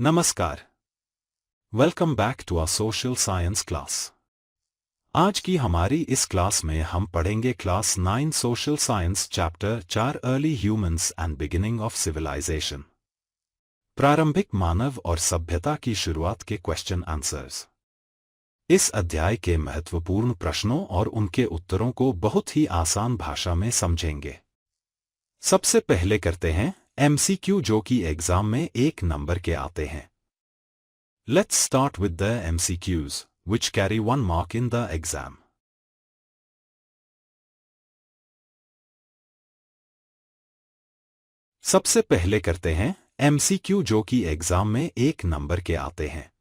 नमस्कार। Welcome back to our social science class. आज की हमारी इस क्लास में हम पढ़ेंगे class 9 social science chapter 4 early humans and beginning of civilisation. प्रारंभिक मानव और सभ्यता की शुरुआत के क्वेश्चन आंसर्स। इस अध्याय के महत्वपूर्ण प्रश्नों और उनके उत्तरों को बहुत ही आसान भाषा में समझेंगे। सबसे पहले करते हैं एमसीक्यू, जो कि एग्जाम में 1 नंबर के आते हैं। Let's start with the MCQs, which carry 1 mark in the exam. सबसे पहले करते हैं MCQ, जो कि एग्जाम में 1 नंबर के आते हैं।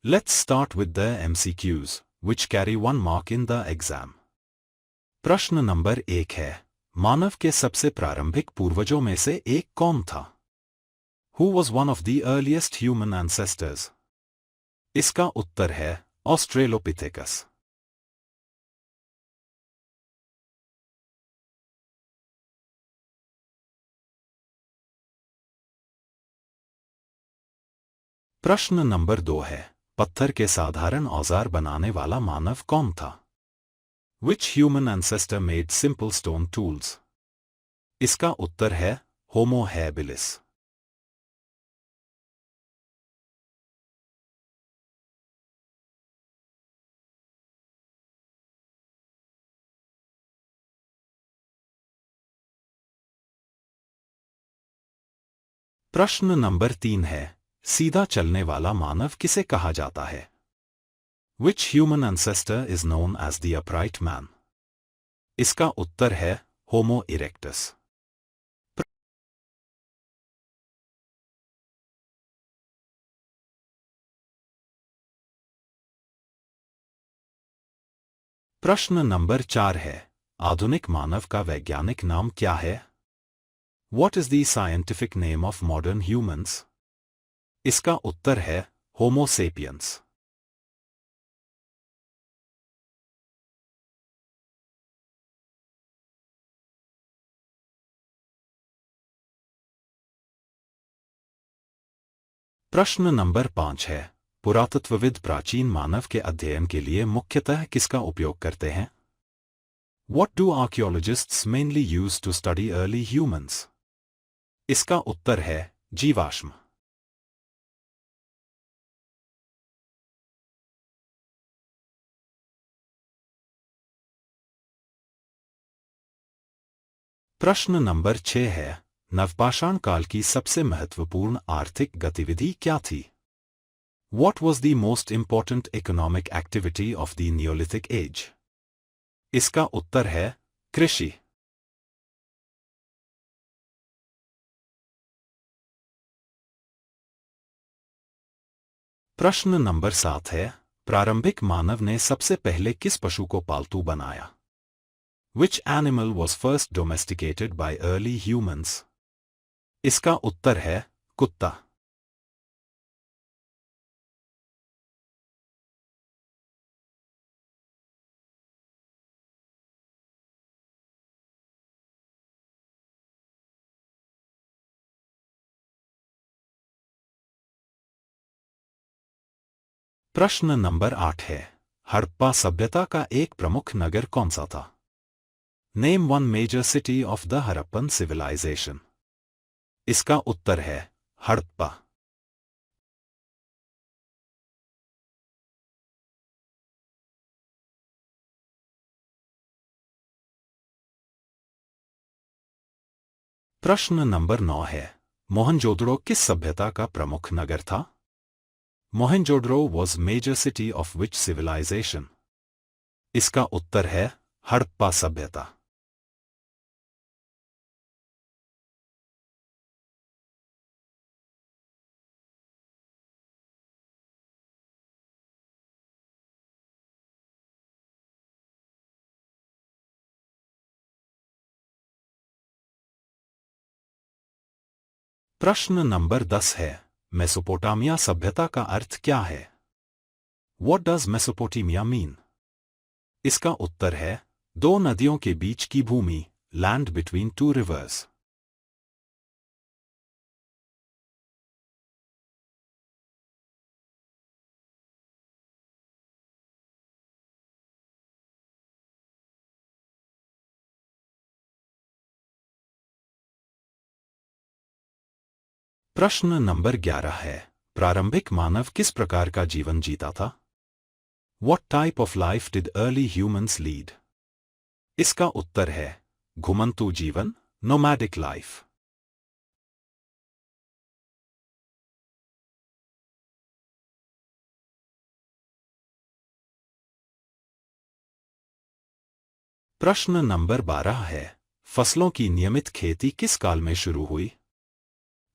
Let's start with the MCQs, which carry 1 mark in the exam. प्रश्न नंबर 1 है, मानव के सबसे प्रारंभिक पूर्वजों में से एक कौन था? Who was one of the earliest human ancestors? इसका उत्तर है ऑस्ट्रेलोपिथेकस। प्रश्न नंबर 2 है, पत्थर के साधारण औजार बनाने वाला मानव कौन था? Which human ancestor made simple stone tools? इसका उत्तर है होमो हैबिलिस। प्रश्न नंबर 3 है, सीधा चलने वाला मानव किसे कहा जाता है? Which human ancestor is known as the upright man? इसका उत्तर है होमो इरेक्टस। प्रश्न नंबर 4 है, आधुनिक मानव का वैज्ञानिक नाम क्या है? What is the scientific name of modern humans? इसका उत्तर है होमो सेपियंस। प्रश्न नंबर 5 है, पुरातत्वविद प्राचीन मानव के अध्ययन के लिए मुख्यतः किसका उपयोग करते हैं? What do archaeologists mainly use to study early humans? इसका उत्तर है जीवाश्म। प्रश्न नंबर 6 है, नवपाषाण काल की सबसे महत्वपूर्ण आर्थिक गतिविधि क्या थी? What was the most important economic activity of the Neolithic age? इसका उत्तर है कृषि। प्रश्न नंबर 7 है, प्रारंभिक मानव ने सबसे पहले किस पशु को पालतू बनाया? Which animal was first domesticated by early humans? इसका उत्तर है कुत्ता। प्रश्न नंबर 8 है, हड़प्पा सभ्यता का एक प्रमुख नगर कौन सा था? Name one major city of the Harappan civilisation. इसका उत्तर है हड़प्पा। प्रश्न नंबर 9 है, मोहनजोदड़ो किस सभ्यता का प्रमुख नगर था? Mohenjodaro was major city of which civilisation? इसका उत्तर है हड़प्पा सभ्यता। प्रश्न नंबर 10 है, मेसोपोटामिया सभ्यता का अर्थ क्या है? What does Mesopotamia mean? इसका उत्तर है 2 नदियों के बीच की भूमि, लैंड बिटवीन 2 रिवर्स। प्रश्न नंबर 11 है, प्रारंभिक मानव किस प्रकार का जीवन जीता था? What type of life did early humans lead? इसका उत्तर है घुमंतू जीवन, nomadic life। प्रश्न नंबर 12 है, फसलों की नियमित खेती किस काल में शुरू हुई?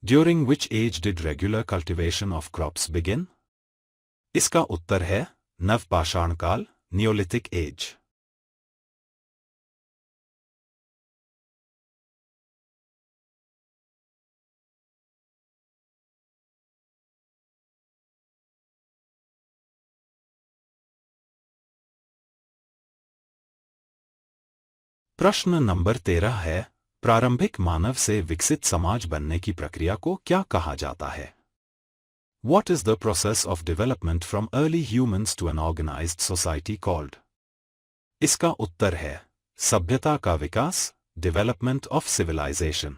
During which age did regular cultivation of crops begin? इसका उत्तर है नवपाषाण काल, नियोलिथिक एज। प्रश्न नंबर 13 है, प्रारंभिक मानव से विकसित समाज बनने की प्रक्रिया को क्या कहा जाता है? What is the process of development from early humans to an organized society called? इसका उत्तर है सभ्यता का विकास, डेवलपमेंट ऑफ सिविलाइजेशन।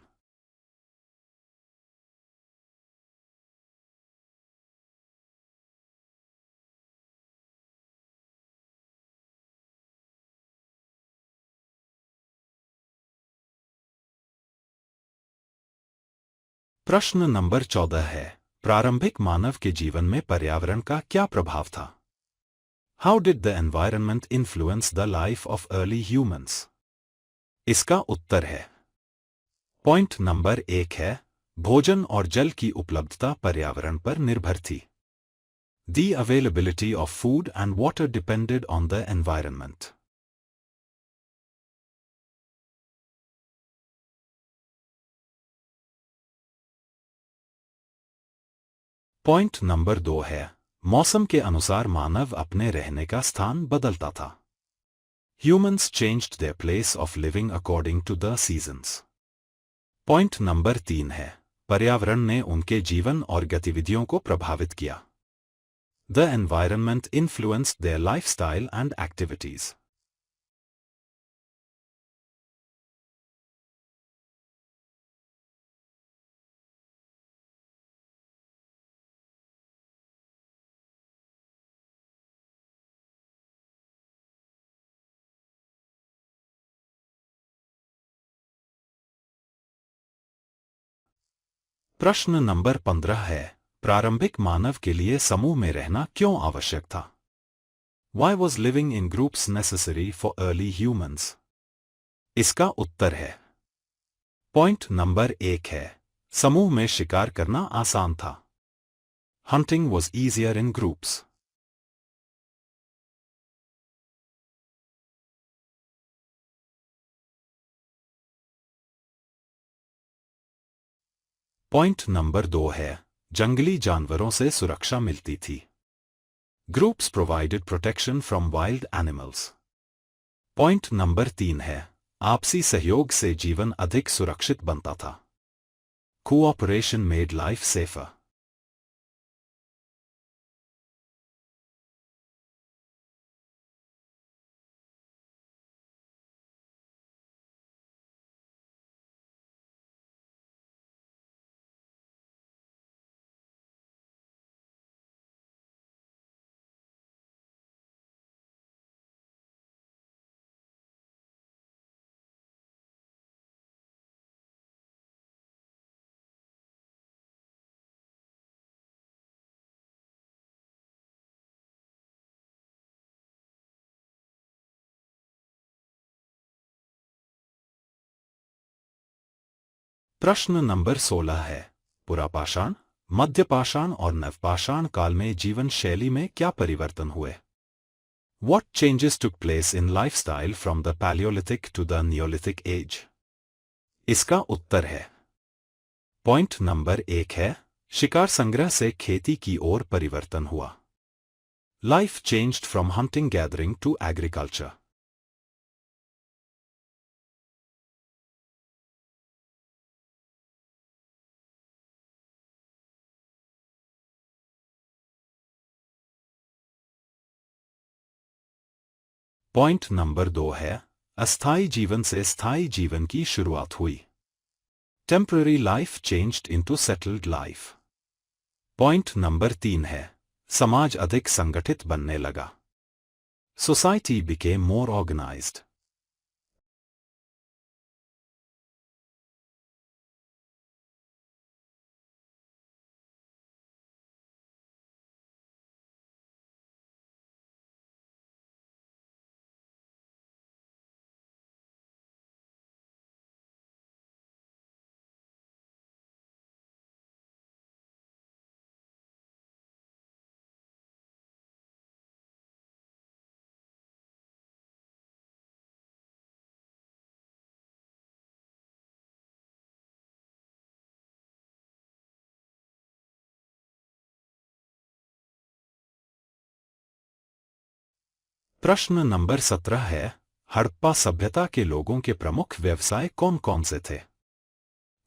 प्रश्न नंबर 14 है, प्रारंभिक मानव के जीवन में पर्यावरण का क्या प्रभाव था? How did the environment influence the life of early humans? इसका उत्तर है पॉइंट नंबर 1 है, भोजन और जल की उपलब्धता पर्यावरण पर निर्भर थी। The availability of food and water depended on the environment. Point number 2 है, मौसम के अनुसार मानव अपने रहने का स्थान बदलता था। Humans changed their place of living according to the seasons. Point number 3 है, पर्यावरण ने उनके जीवन और गतिविधियों को प्रभावित किया। The environment influenced their lifestyle and activities. प्रश्न नंबर 15 है, प्रारंभिक मानव के लिए समूह में रहना क्यों आवश्यक था? Why was living in groups necessary for early humans? इसका उत्तर है पॉइंट नंबर 1 है, समूह में शिकार करना आसान था। Hunting was easier in groups. Point number 2 है, जंगली जानवरों से सुरक्षा मिलती थी। Groups provided protection from wild animals. Point number 3 है, आपसी सहयोग से जीवन अधिक सुरक्षित बनता था। Cooperation made life safer. प्रश्न नंबर 16 है, पुरापाषाण, मध्यपाषाण और नवपाषाण काल में जीवन शैली में क्या परिवर्तन हुए? What changes took place in lifestyle from the Paleolithic to the Neolithic age? इसका उत्तर है पॉइंट नंबर 1 है, शिकार संग्रह से खेती की ओर परिवर्तन हुआ। Life changed from hunting gathering to agriculture. Point number 2 है, अस्थायी जीवन से स्थायी जीवन की शुरुआत हुई। Temporary life changed into settled life. Point number 3 है, समाज अधिक संगठित बनने लगा। Society became more organised. प्रश्न नंबर 17 है, हड़प्पा सभ्यता के लोगों के प्रमुख व्यवसाय कौन कौन से थे?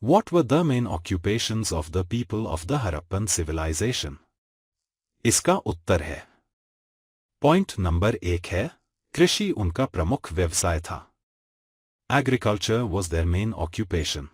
What were the main occupations of the people of the Harappan civilization? इसका उत्तर है, पॉइंट नंबर 1 है, कृषि उनका प्रमुख व्यवसाय था। Agriculture was their main occupation.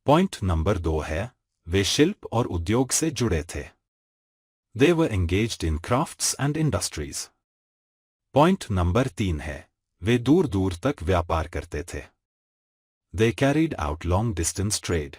Point number 2 है, वे शिल्प और उद्योग से जुड़े थे। They were engaged in crafts and industries. Point number 3 है, वे दूर दूर तक व्यापार करते थे। They carried out long distance trade.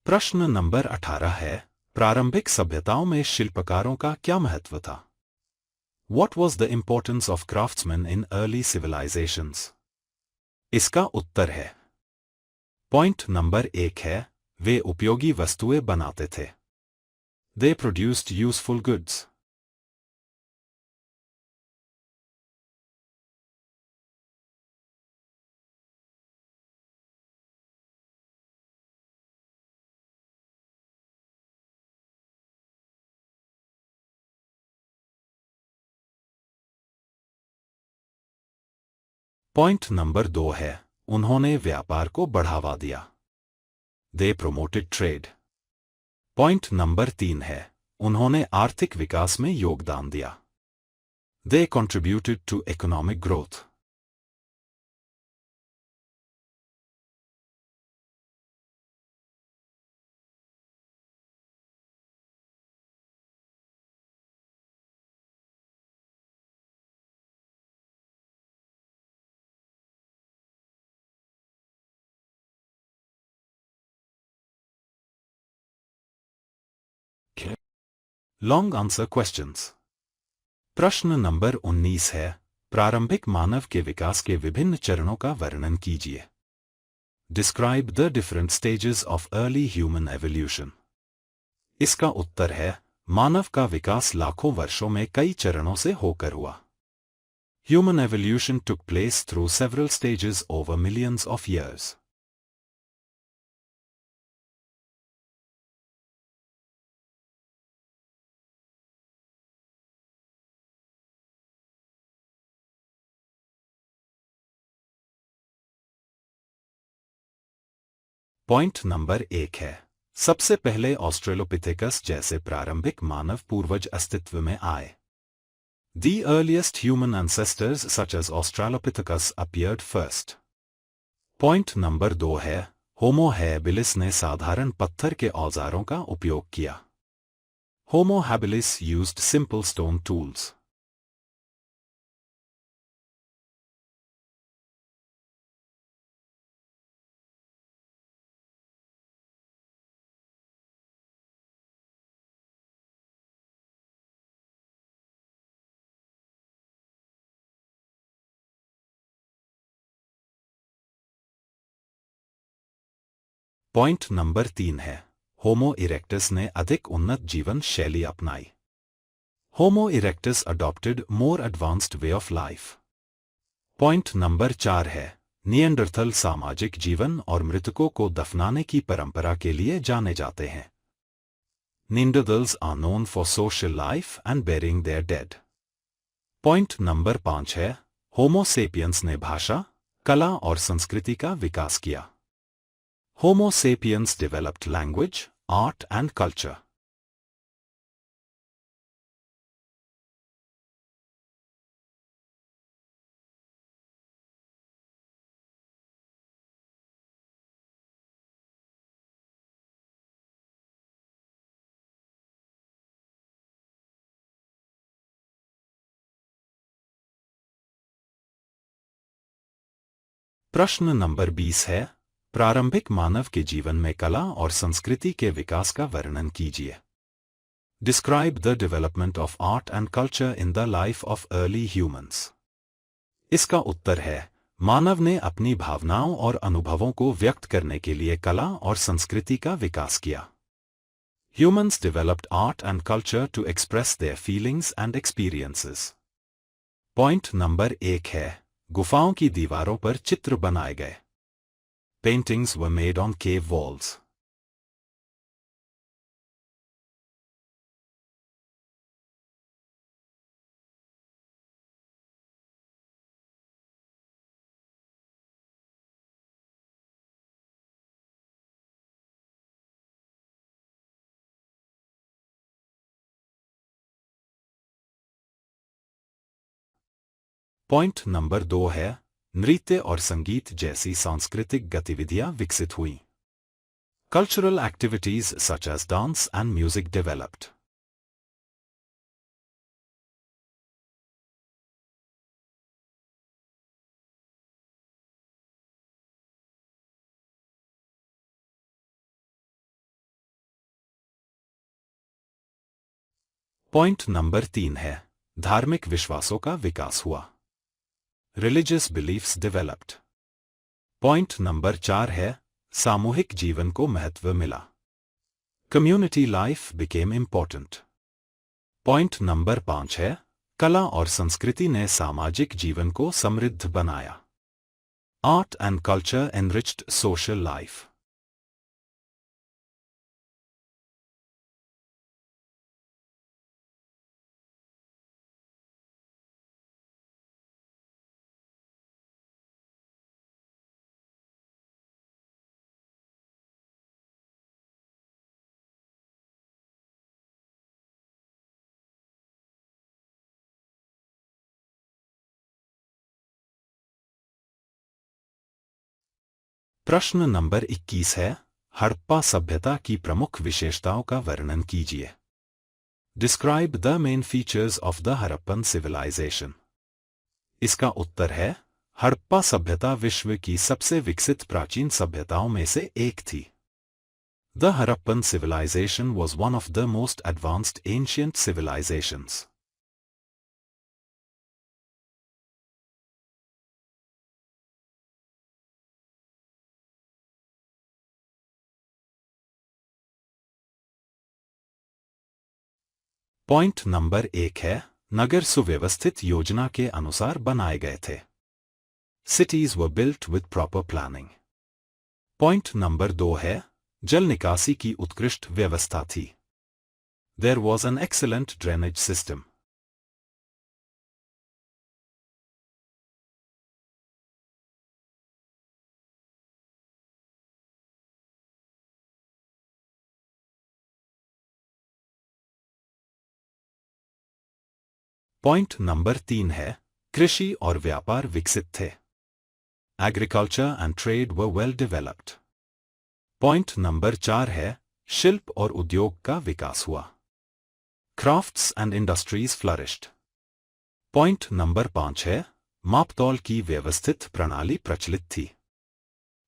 प्रश्न नंबर 18 है, प्रारंभिक सभ्यताओं में शिल्पकारों का क्या महत्व था? What was the importance of craftsmen in early civilizations? इसका उत्तर है, पॉइंट नंबर 1 है, वे उपयोगी वस्तुएं बनाते थे। They produced useful goods. Point number 2 है, उन्होंने व्यापार को बढ़ावा दिया। They promoted trade. Point number 3 है, उन्होंने आर्थिक विकास में योगदान दिया। They contributed to economic growth. Long answer questions. प्रश्न नंबर 19 है, प्रारंभिक मानव के विकास के विभिन्न चरणों का वर्णन कीजिए। Describe the different stages of early human evolution. इसका उत्तर है, मानव का विकास लाखों वर्षों में कई चरणों से होकर हुआ। Human evolution took place through several stages over millions of years. Point number 1 है, सबसे पहले ऑस्ट्रेलोपिथेकस जैसे प्रारंभिक मानव पूर्वज अस्तित्व में आए। The earliest human ancestors such as Australopithecus appeared first. Point number 2 है, होमो हैबिलिस ने साधारण पत्थर के औजारों का उपयोग किया। Homo habilis used simple stone tools. Point number 3 है होमो इरेक्टस ने अधिक उन्नत जीवन शैली अपनाई। Homo erectus adopted more advanced way of life. Point number 4 है निएंडरथल सामाजिक जीवन और मृतकों को दफनाने की परंपरा के लिए जाने जाते हैं। Neanderthals are known for social life and burying their dead. Point number 5 है होमो सेपियंस ने भाषा, कला और संस्कृति का विकास किया। Homo sapiens developed language, art and culture. प्रश्न नंबर 20 है प्रारंभिक मानव के जीवन में कला और संस्कृति के विकास का वर्णन कीजिए। Describe the development of art and culture in the life of early humans. इसका उत्तर है मानव ने अपनी भावनाओं और अनुभवों को व्यक्त करने के लिए कला और संस्कृति का विकास किया। Humans developed art and culture to express their feelings and experiences. Point number 1 है गुफाओं की दीवारों पर चित्र बनाए गए। Paintings were made on cave walls. Point number 2 है नृत्य और संगीत जैसी सांस्कृतिक गतिविधियां विकसित हुई। Cultural activities such as dance and music developed. Point number 3 है धार्मिक विश्वासों का विकास हुआ। Religious beliefs developed. Point number 4 है सामूहिक जीवन को महत्व मिला। Community life became important. Point number 5 है कला और संस्कृति ने सामाजिक जीवन को समृद्ध बनाया। Art and culture enriched social life. प्रश्न नंबर 21 है हड़प्पा सभ्यता की प्रमुख विशेषताओं का वर्णन कीजिए। Describe the main features of the Harappan civilization. इसका उत्तर है हड़प्पा सभ्यता विश्व की सबसे विकसित प्राचीन सभ्यताओं में से एक थी। The Harappan civilization was one of the most advanced ancient civilizations. Point number 1 है नगर सुव्यवस्थित योजना के अनुसार बनाए गए थे। Cities were built with proper planning. Point number 2 है जल निकासी की उत्कृष्ट व्यवस्था थी। There was an excellent drainage system. Point number 3 है कृषि और व्यापार विकसित थे। Agriculture and trade were well developed. Point number 4 है शिल्प और उद्योग का विकास हुआ। Crafts and industries flourished. Point number 5 है मापतौल की व्यवस्थित प्रणाली प्रचलित थी।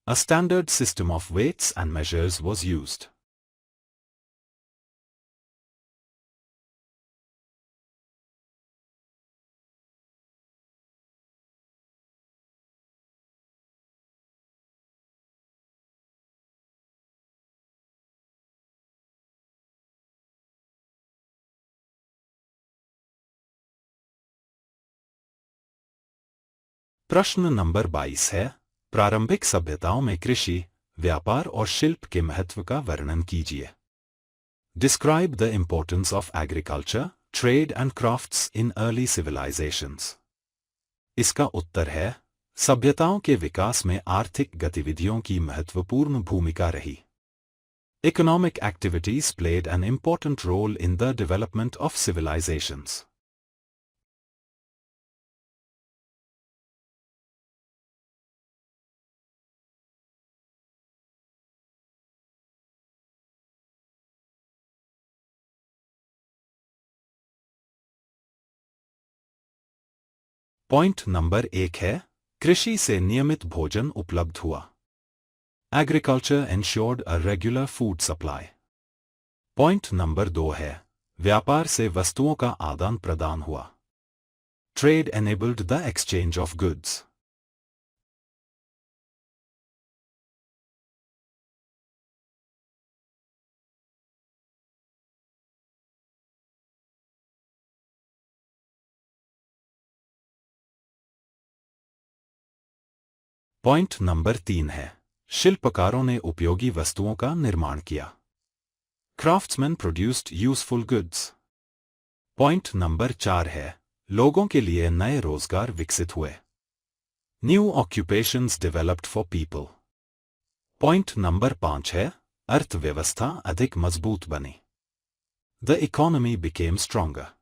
A standard system of weights and measures was used. प्रश्न नंबर 22 है, प्रारंभिक सभ्यताओं में कृषि, व्यापार और शिल्प के महत्व का वर्णन कीजिए। Describe the importance of agriculture, trade and crafts in early civilizations. इसका उत्तर है, सभ्यताओं के विकास में आर्थिक गतिविधियों की महत्वपूर्ण भूमिका रही। Economic activities played an important role in the development of civilizations. Point number 1 है, कृषि से नियमित भोजन उपलब्ध हुआ। Agriculture ensured a regular food supply. Point number 2 है, व्यापार से वस्तुओं का आदान प्रदान हुआ। Trade enabled the exchange of goods. Point number 3 है, शिल्पकारों ने उपयोगी वस्तुओं का निर्माण किया। Craftsmen produced useful goods. Point number 4 है, लोगों के लिए नए रोजगार विकसित हुए। New occupations developed for people. Point number 5 है, अर्थव्यवस्था अधिक मजबूत बनी। The economy became stronger.